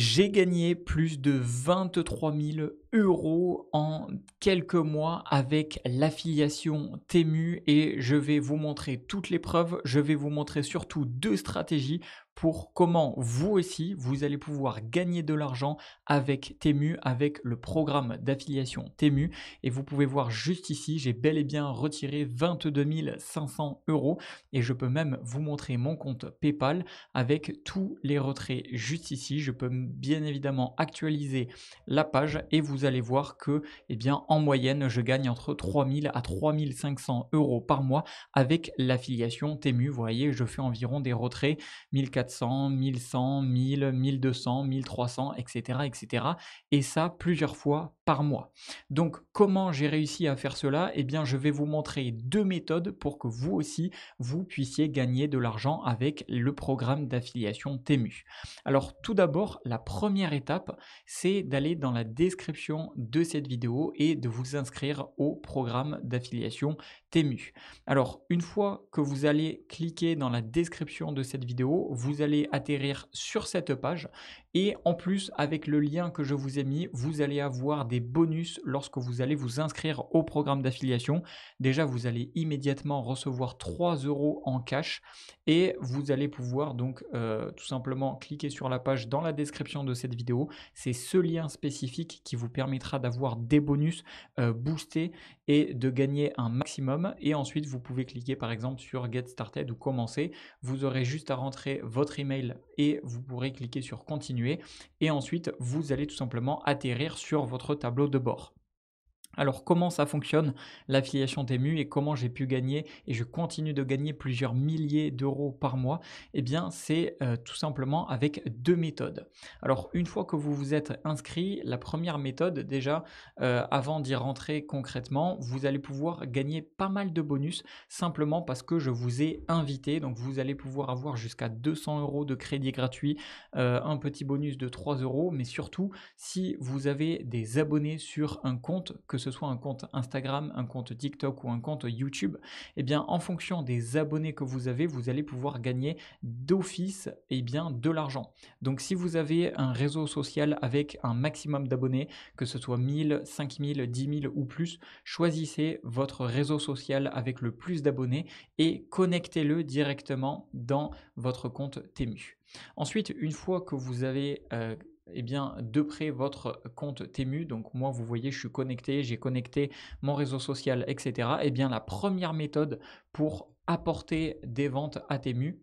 J'ai gagné plus de 23 000 € en quelques mois avec l'affiliation Temu et je vais vous montrer toutes les preuves. Je vais vous montrer surtout 2 stratégies pour comment vous aussi, vous allez pouvoir gagner de l'argent avec Temu, avec le programme d'affiliation Temu. Et vous pouvez voir juste ici, j'ai bel et bien retiré 22 500 € et je peux même vous montrer mon compte PayPal avec tous les retraits juste ici. Je peux bien évidemment actualiser la page et vous allez voir que, eh bien, en moyenne, je gagne entre 3 000 à 3 500 € par mois avec l'affiliation Temu. Vous voyez, je fais environ des retraits 1400, 1100, 1000, 1200, 1300, etc., etc. Et ça plusieurs fois par mois. Donc, comment j'ai réussi à faire cela? Eh bien, je vais vous montrer 2 méthodes pour que vous aussi, vous puissiez gagner de l'argent avec le programme d'affiliation Temu. Alors tout d'abord, la première étape, c'est d'aller dans la description de cette vidéo et de vous inscrire au programme d'affiliation Temu. Alors une fois que vous allez cliquer dans la description de cette vidéo, vous allez atterrir sur cette page et en plus avec le lien que je vous ai mis, vous allez avoir des bonus lorsque vous allez vous inscrire au programme d'affiliation. Déjà, vous allez immédiatement recevoir 3 € en cash et vous allez pouvoir donc tout simplement cliquer sur la page dans la description de cette vidéo. C'est ce lien spécifique qui vous permettra d'avoir des bonus boostés et de gagner un maximum. Et ensuite, vous pouvez cliquer par exemple sur Get Started ou Commencer. Vous aurez juste à rentrer votre email et vous pourrez cliquer sur Continuer. Et ensuite, vous allez tout simplement atterrir sur votre tableau de bord. Alors comment ça fonctionne l'affiliation Temu et comment j'ai pu gagner et je continue de gagner plusieurs milliers d'euros par mois? Eh bien c'est tout simplement avec 2 méthodes. Alors une fois que vous vous êtes inscrit, la première méthode déjà, avant d'y rentrer concrètement, vous allez pouvoir gagner pas mal de bonus simplement parce que je vous ai invité. Donc vous allez pouvoir avoir jusqu'à 200 € de crédit gratuit, un petit bonus de 3 €, mais surtout si vous avez des abonnés sur un compte, que ce soit un compte Instagram, un compte TikTok ou un compte YouTube, eh bien en fonction des abonnés que vous avez, vous allez pouvoir gagner d'office de l'argent. Donc si vous avez un réseau social avec un maximum d'abonnés, que ce soit 1000, 5000, 10 000 ou plus, choisissez votre réseau social avec le plus d'abonnés et connectez-le directement dans votre compte Temu. Ensuite, une fois que vous avez de près votre compte Temu, donc moi vous voyez je suis connecté, j'ai connecté mon réseau social, etc. Eh bien la première méthode pour apporter des ventes à Temu,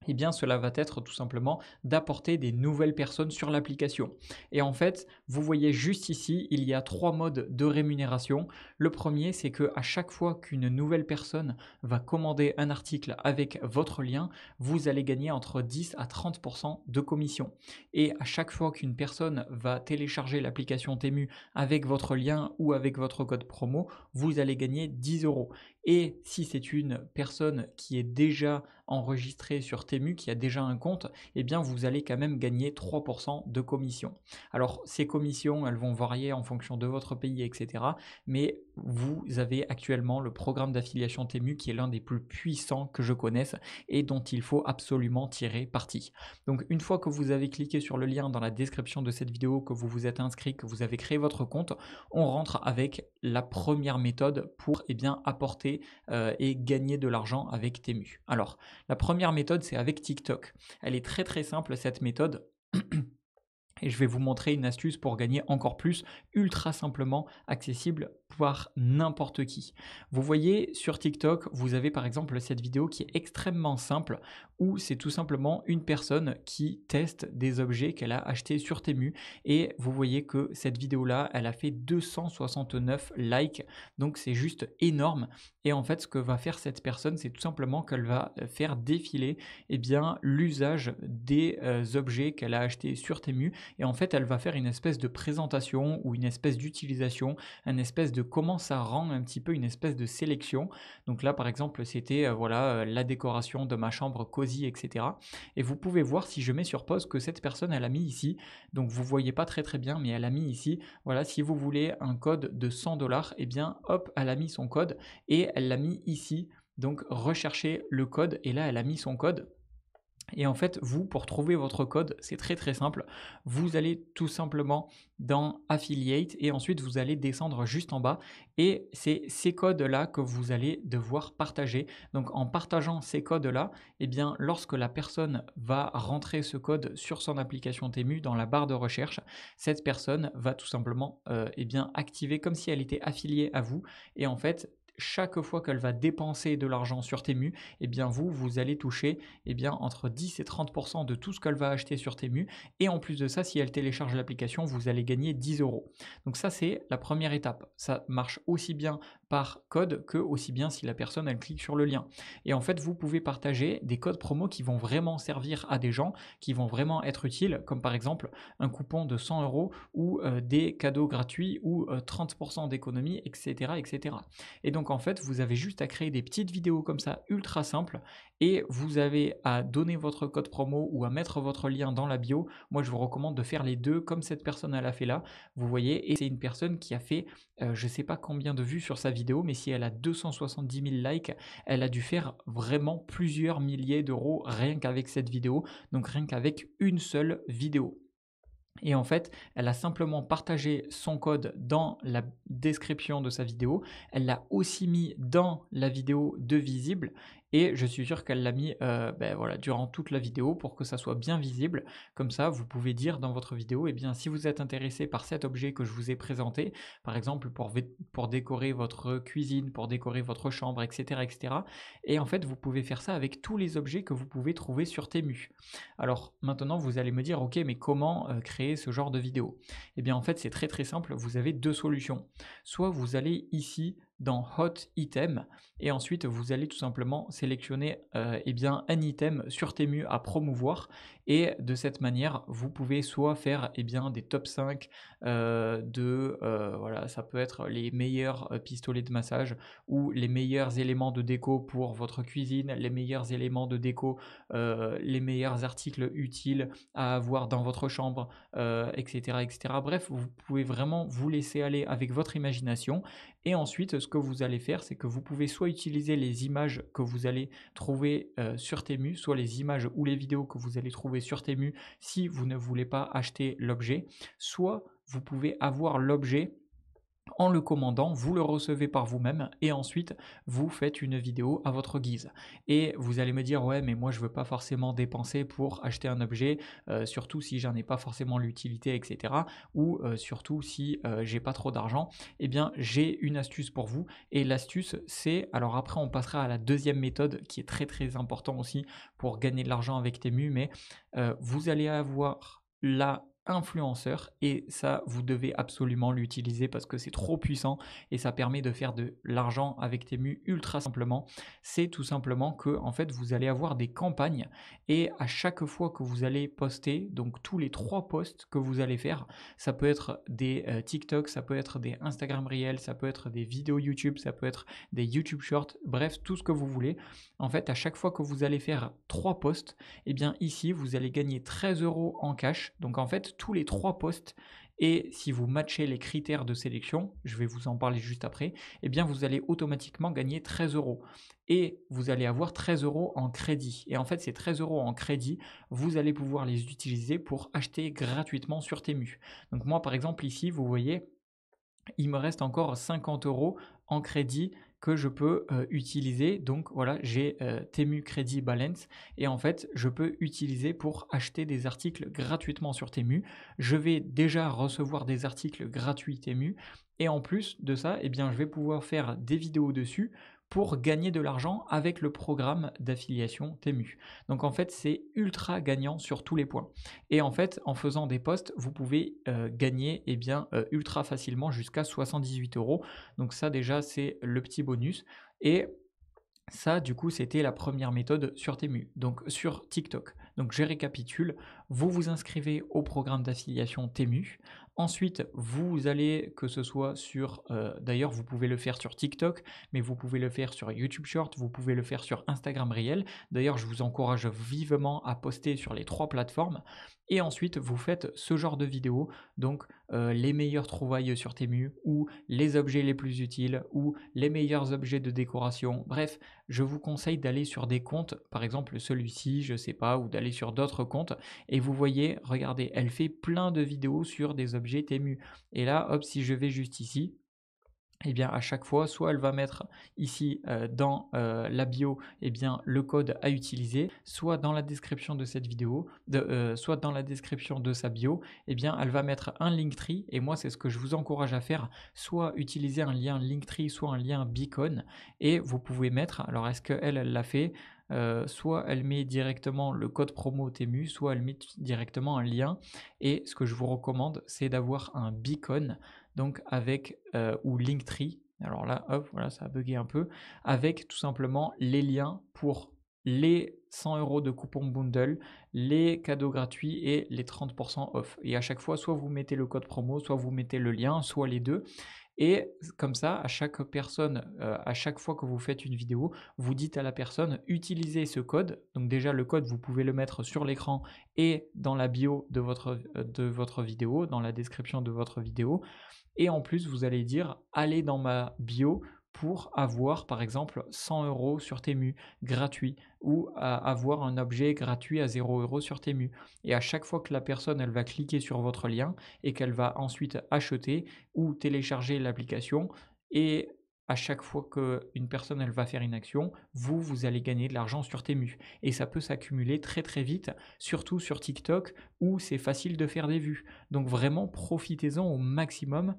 eh bien, cela va être tout simplement d'apporter des nouvelles personnes sur l'application. Et en fait, vous voyez juste ici, il y a 3 modes de rémunération. Le premier, c'est que à chaque fois qu'une nouvelle personne va commander un article avec votre lien, vous allez gagner entre 10 à 30 de commission. Et à chaque fois qu'une personne va télécharger l'application Temu avec votre lien ou avec votre code promo, vous allez gagner 10 euros. Et si c'est une personne qui est déjà enregistrée sur Temu, qui a déjà un compte, eh bien vous allez quand même gagner 3 de commission. Alors ces commissions, elles vont varier en fonction de votre pays, etc. Mais vous avez actuellement le programme d'affiliation Temu qui est l'un des plus puissants que je connaisse et dont il faut absolument tirer parti. Donc une fois que vous avez cliqué sur le lien dans la description de cette vidéo, que vous vous êtes inscrit, que vous avez créé votre compte, on rentre avec la première méthode pour apporter et gagner de l'argent avec Temu. Alors, la première méthode, c'est avec TikTok. Elle est très très simple cette méthode. Et je vais vous montrer une astuce pour gagner encore plus, ultra simplement, accessible par n'importe qui. Vous voyez sur TikTok, vous avez par exemple cette vidéo qui est extrêmement simple, où c'est tout simplement une personne qui teste des objets qu'elle a achetés sur Temu. Et vous voyez que cette vidéo-là, elle a fait 269 likes, donc c'est juste énorme. Et en fait, ce que va faire cette personne, c'est tout simplement qu'elle va faire défiler l'usage des objets qu'elle a achetés sur Temu et en fait elle va faire une espèce de présentation ou une espèce d'utilisation, une espèce de comment ça rend un petit peu une espèce de sélection. Donc là par exemple c'était la décoration de ma chambre cosy, etc. Et vous pouvez voir si je mets sur pause que cette personne elle a mis ici, donc vous voyez pas très bien mais elle a mis ici, voilà, si vous voulez un code de 100 $, et bien hop elle a mis son code et elle l'a mis ici, donc recherchez le code et là elle a mis son code. Et en fait, vous, pour trouver votre code, c'est très très simple. Vous allez tout simplement dans Affiliate et ensuite vous allez descendre juste en bas et c'est ces codes-là que vous allez devoir partager. Donc en partageant ces codes-là, eh bien lorsque la personne va rentrer ce code sur son application Temu dans la barre de recherche, cette personne va tout simplement eh bien activer comme si elle était affiliée à vous et en fait chaque fois qu'elle va dépenser de l'argent sur Temu, eh bien vous allez toucher eh bien, entre 10 et 30% de tout ce qu'elle va acheter sur Temu. Et en plus de ça, si elle télécharge l'application, vous allez gagner 10 euros. Donc ça, c'est la première étape. Ça marche aussi bien par code que aussi bien si la personne, elle clique sur le lien. Et en fait, vous pouvez partager des codes promo qui vont vraiment servir à des gens, qui vont vraiment être utiles, comme par exemple un coupon de 100 euros ou des cadeaux gratuits ou 30% d'économie, etc., etc. Et donc, en fait, vous avez juste à créer des petites vidéos comme ça, ultra simples, et vous avez à donner votre code promo ou à mettre votre lien dans la bio. Moi, je vous recommande de faire les deux comme cette personne elle a fait là. Vous voyez, et c'est une personne qui a fait, je ne sais pas combien de vues sur sa vidéo, mais si elle a 270 000 likes, elle a dû faire vraiment plusieurs milliers d'euros rien qu'avec cette vidéo, donc rien qu'avec une seule vidéo. Et en fait, elle a simplement partagé son code dans la description de sa vidéo. Elle l'a aussi mis dans la vidéo de visible et je suis sûr qu'elle l'a mis voilà, durant toute la vidéo pour que ça soit bien visible. Comme ça, vous pouvez dire dans votre vidéo, eh bien, si vous êtes intéressé par cet objet que je vous ai présenté, par exemple pour décorer votre cuisine, pour décorer votre chambre, etc., etc. Et en fait, vous pouvez faire ça avec tous les objets que vous pouvez trouver sur Temu. Alors maintenant, vous allez me dire, ok, mais comment créer ce genre de vidéo? Eh bien, en fait, c'est très très simple. Vous avez deux solutions. Soit vous allez ici dans Hot Item et ensuite vous allez tout simplement sélectionner eh bien, un item sur Temu à promouvoir et de cette manière, vous pouvez soit faire eh bien, des top 5 voilà, ça peut être les meilleurs pistolets de massage ou les meilleurs éléments de déco pour votre cuisine, les meilleurs éléments de déco, les meilleurs articles utiles à avoir dans votre chambre, etc., etc. Bref, vous pouvez vraiment vous laisser aller avec votre imagination. Et ensuite, ce que vous allez faire, c'est que vous pouvez soit utiliser les images que vous allez trouver sur Temu, soit les images ou les vidéos que vous allez trouver sur Temu si vous ne voulez pas acheter l'objet, soit vous pouvez avoir l'objet en le commandant, vous le recevez par vous-même et ensuite vous faites une vidéo à votre guise. Et vous allez me dire ouais mais moi je veux pas forcément dépenser pour acheter un objet, surtout si j'en ai pas forcément l'utilité etc. Ou surtout si j'ai pas trop d'argent. Eh bien j'ai une astuce pour vous et l'astuce c'est, alors après on passera à la deuxième méthode qui est très très important aussi pour gagner de l'argent avec Temu, mais vous allez avoir la influenceur et ça vous devez absolument l'utiliser parce que c'est trop puissant et ça permet de faire de l'argent avec Temu ultra simplement. C'est tout simplement que en fait vous allez avoir des campagnes et à chaque fois que vous allez poster, donc tous les 3 posts que vous allez faire, ça peut être des TikTok, ça peut être des Instagram Reels, ça peut être des vidéos YouTube, ça peut être des YouTube Shorts, bref tout ce que vous voulez. En fait à chaque fois que vous allez faire 3 posts, et bien ici vous allez gagner 13 euros en cash. Donc en fait tous les 3 posts et si vous matchez les critères de sélection, je vais vous en parler juste après, eh bien vous allez automatiquement gagner 13 euros. Et vous allez avoir 13 euros en crédit. Et en fait, ces 13 euros en crédit, vous allez pouvoir les utiliser pour acheter gratuitement sur Temu. Donc moi, par exemple, ici, vous voyez, il me reste encore 50 euros en crédit que je peux utiliser. Donc voilà, j'ai Temu Credit Balance et en fait, je peux utiliser pour acheter des articles gratuitement sur Temu. Je vais déjà recevoir des articles gratuits Temu et en plus de ça, eh bien, je vais pouvoir faire des vidéos dessus pour gagner de l'argent avec le programme d'affiliation Temu. Donc en fait, c'est ultra gagnant sur tous les points. Et en fait, en faisant des posts, vous pouvez gagner eh bien, ultra facilement jusqu'à 78 euros. Donc ça déjà, c'est le petit bonus. Et ça, du coup, c'était la première méthode sur Temu, donc sur TikTok. Donc je récapitule, vous vous inscrivez au programme d'affiliation Temu. Ensuite, vous allez, que ce soit sur, d'ailleurs vous pouvez le faire sur TikTok, mais vous pouvez le faire sur YouTube Short, vous pouvez le faire sur Instagram Réel. D'ailleurs, je vous encourage vivement à poster sur les 3 plateformes et ensuite vous faites ce genre de vidéos, donc les meilleures trouvailles sur Temu ou les objets les plus utiles ou les meilleurs objets de décoration. Bref, je vous conseille d'aller sur des comptes, par exemple celui-ci, je sais pas, ou d'aller sur d'autres comptes et vous voyez, regardez, elle fait plein de vidéos sur des objets Temu. Et là, hop, si je vais juste ici, eh bien, à chaque fois, soit elle va mettre ici dans la bio eh bien, le code à utiliser, soit dans la description de cette vidéo, soit dans la description de sa bio, eh bien, elle va mettre un Linktree. Et moi, c'est ce que je vous encourage à faire, soit utiliser un lien Linktree, soit un lien Beacon. Et vous pouvez mettre, alors est-ce qu'elle, elle l'a fait soit elle met directement le code promo Temu, soit elle met directement un lien. Et ce que je vous recommande, c'est d'avoir un beacon, donc avec ou Linktree. Alors là, hop, voilà, ça a bugué un peu, avec tout simplement les liens pour les 100 € de coupon bundle, les cadeaux gratuits et les 30% off. Et à chaque fois, soit vous mettez le code promo, soit vous mettez le lien, soit les deux. Et comme ça, à chaque personne, à chaque fois que vous faites une vidéo, vous dites à la personne utilisez ce code. Donc déjà le code, vous pouvez le mettre sur l'écran et dans la bio de votre vidéo, dans la description de votre vidéo. Et en plus, vous allez dire allez dans ma bio pour avoir par exemple 100 € sur Temu gratuit ou avoir un objet gratuit à 0 € sur Temu. Et à chaque fois que la personne elle va cliquer sur votre lien et qu'elle va ensuite acheter ou télécharger l'application et à chaque fois qu'une personne elle va faire une action, vous allez gagner de l'argent sur Temu. Et ça peut s'accumuler très très vite, surtout sur TikTok où c'est facile de faire des vues. Donc vraiment profitez-en au maximum,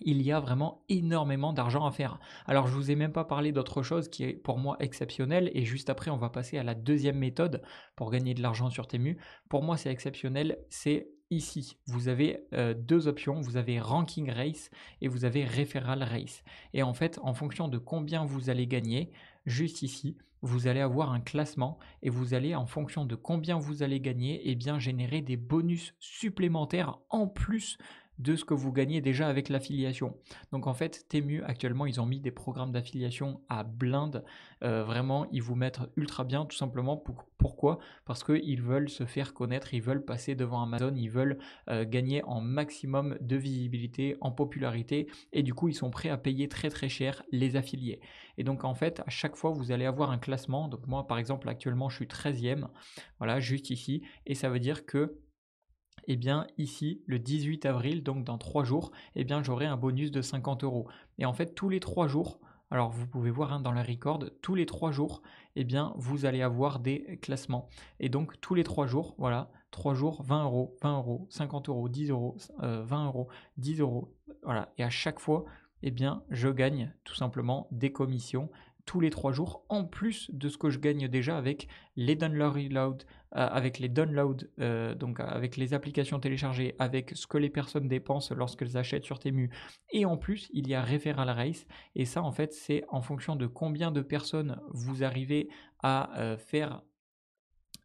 il y a vraiment énormément d'argent à faire. Alors je vous ai même pas parlé d'autre chose qui est pour moi exceptionnel et juste après on va passer à la deuxième méthode pour gagner de l'argent sur Temu. Pour moi c'est exceptionnel, c'est ici. Vous avez deux options, vous avez Ranking Race et vous avez Referral Race. Et en fait en fonction de combien vous allez gagner, juste ici, vous allez avoir un classement et vous allez en fonction de combien vous allez gagner, et bien générer des bonus supplémentaires en plus de ce que vous gagnez déjà avec l'affiliation. Donc en fait, Temu actuellement, ils ont mis des programmes d'affiliation à blinde. Vraiment, ils vous mettent ultra bien, tout simplement. Pourquoi? Parce qu'ils veulent se faire connaître, ils veulent passer devant Amazon, ils veulent gagner en maximum de visibilité, en popularité, et du coup, ils sont prêts à payer très très cher les affiliés. Et donc en fait, à chaque fois, vous allez avoir un classement. Donc moi, par exemple, actuellement, je suis 13e, voilà, juste ici, et ça veut dire que eh bien ici, le 18 avril, donc dans 3 jours, eh bien j'aurai un bonus de 50 €. Et en fait, tous les 3 jours, alors vous pouvez voir hein, dans la record, tous les 3 jours, eh bien vous allez avoir des classements. Et donc tous les 3 jours, voilà, 3 jours, 20 €, 20 €, 50 €, 10 €, 20 €, 10 €, voilà. Et à chaque fois, eh bien je gagne tout simplement des commissions tous les 3 jours, en plus de ce que je gagne déjà avec les downloads, avec les downloads, donc avec les applications téléchargées, avec ce que les personnes dépensent lorsqu'elles achètent sur Temu. Et en plus, il y a Referral Race. Et ça, en fait, c'est en fonction de combien de personnes vous arrivez à faire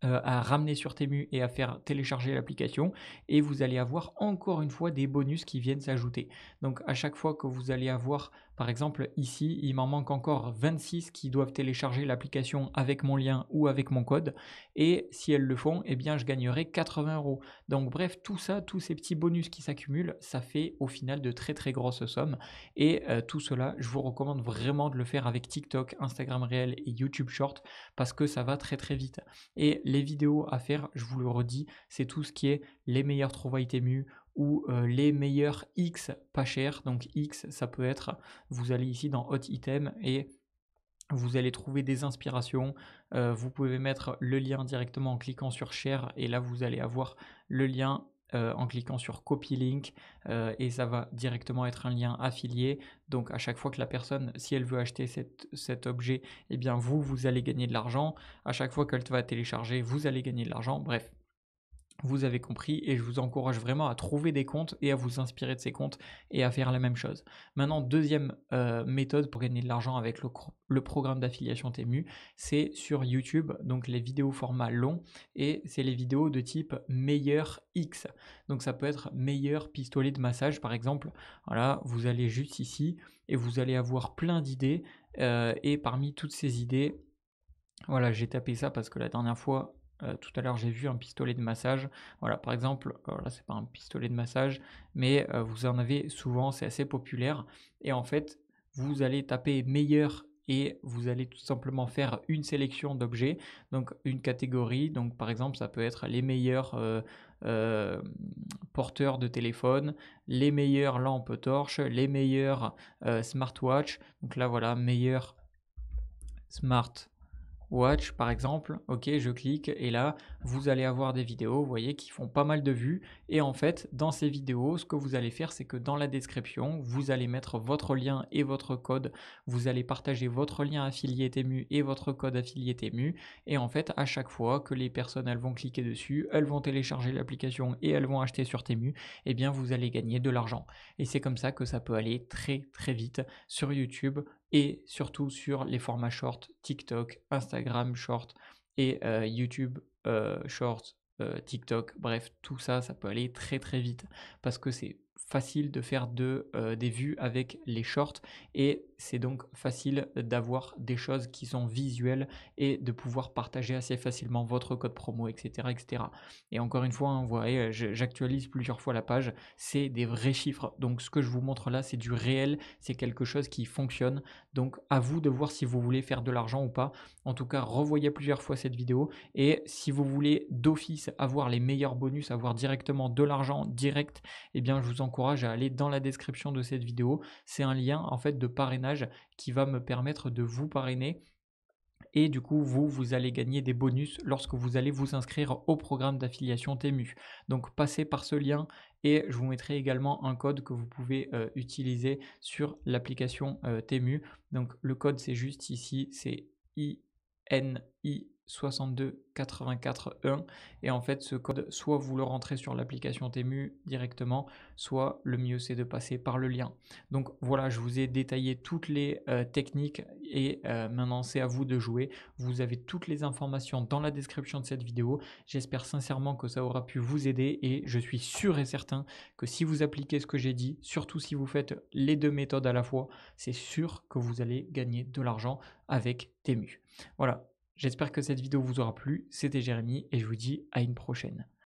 à ramener sur Temu et à faire télécharger l'application, et vous allez avoir encore une fois des bonus qui viennent s'ajouter. Donc à chaque fois que vous allez avoir, par exemple ici, il m'en manque encore 26 qui doivent télécharger l'application avec mon lien ou avec mon code, et si elles le font, eh bien je gagnerai 80 €. Donc bref, tout ça, tous ces petits bonus qui s'accumulent, ça fait au final de très très grosses sommes, et tout cela, je vous recommande vraiment de le faire avec TikTok, Instagram Réel et YouTube Short, parce que ça va très très vite. Et les vidéos à faire, je vous le redis, c'est tout ce qui est les meilleurs trouvailles Temu ou les meilleurs X pas chers. Donc X, ça peut être, vous allez ici dans Hot Item et vous allez trouver des inspirations. Vous pouvez mettre le lien directement en cliquant sur Share et là vous allez avoir le lien en cliquant sur Copy Link et ça va directement être un lien affilié. Donc à chaque fois que la personne, si elle veut acheter cet objet, eh bien vous allez gagner de l'argent. À chaque fois qu'elle va télécharger, vous allez gagner de l'argent. Bref, Vous avez compris et je vous encourage vraiment à trouver des comptes et à vous inspirer de ces comptes et à faire la même chose. Maintenant, deuxième méthode pour gagner de l'argent avec le programme d'affiliation Temu, c'est sur YouTube, donc les vidéos format long et c'est les vidéos de type meilleur X. Donc ça peut être meilleur pistolet de massage par exemple. Voilà, vous allez juste ici et vous allez avoir plein d'idées et parmi toutes ces idées, voilà, j'ai tapé ça parce que la dernière fois, tout à l'heure, j'ai vu un pistolet de massage. Voilà, par exemple, là, c'est pas un pistolet de massage, mais vous en avez souvent, c'est assez populaire et en fait, vous allez taper «meilleur» et vous allez tout simplement faire une sélection d'objets, donc une catégorie. Donc par exemple, ça peut être les meilleurs, hem, porteurs de téléphone, les meilleures lampes torches, les meilleurs, smartwatch. Donc là, voilà, meilleur smart Watch par exemple, OK, je clique et là, vous allez avoir des vidéos, vous voyez, qui font pas mal de vues et en fait, dans ces vidéos, ce que vous allez faire, c'est que dans la description, vous allez mettre votre lien et votre code. Vous allez partager votre lien affilié Temu et votre code affilié Temu et en fait, à chaque fois que les personnes, elles vont cliquer dessus, elles vont télécharger l'application et elles vont acheter sur Temu, eh bien, vous allez gagner de l'argent et c'est comme ça que ça peut aller très, très vite sur YouTube et surtout sur les formats short, TikTok, Instagram short et YouTube short, TikTok. Bref, tout ça, ça peut aller très très vite parce que c'est facile de faire des vues avec les shorts et c'est donc facile d'avoir des choses qui sont visuelles et de pouvoir partager assez facilement votre code promo, etc. etc. Et encore une fois, hein, vous voyez, j'actualise plusieurs fois la page, c'est des vrais chiffres. Donc ce que je vous montre là, c'est du réel, c'est quelque chose qui fonctionne. Donc à vous de voir si vous voulez faire de l'argent ou pas. En tout cas, revoyez plusieurs fois cette vidéo et si vous voulez d'office avoir les meilleurs bonus, avoir directement de l'argent direct, eh bien je vous encourage à aller dans la description de cette vidéo. C'est un lien en fait de parrainage qui va me permettre de vous parrainer et du coup, vous allez gagner des bonus lorsque vous allez vous inscrire au programme d'affiliation Temu. Donc passez par ce lien et je vous mettrai également un code que vous pouvez utiliser sur l'application Temu. Donc le code c'est juste ici, c'est INI 62841 et en fait ce code soit vous le rentrez sur l'application Temu directement, soit le mieux c'est de passer par le lien. Donc voilà, je vous ai détaillé toutes les techniques et maintenant c'est à vous de jouer. Vous avez toutes les informations dans la description de cette vidéo. J'espère sincèrement que ça aura pu vous aider et je suis sûr et certain que si vous appliquez ce que j'ai dit, surtout si vous faites les deux méthodes à la fois, c'est sûr que vous allez gagner de l'argent avec Temu. Voilà, j'espère que cette vidéo vous aura plu. C'était Jérémy et je vous dis à une prochaine.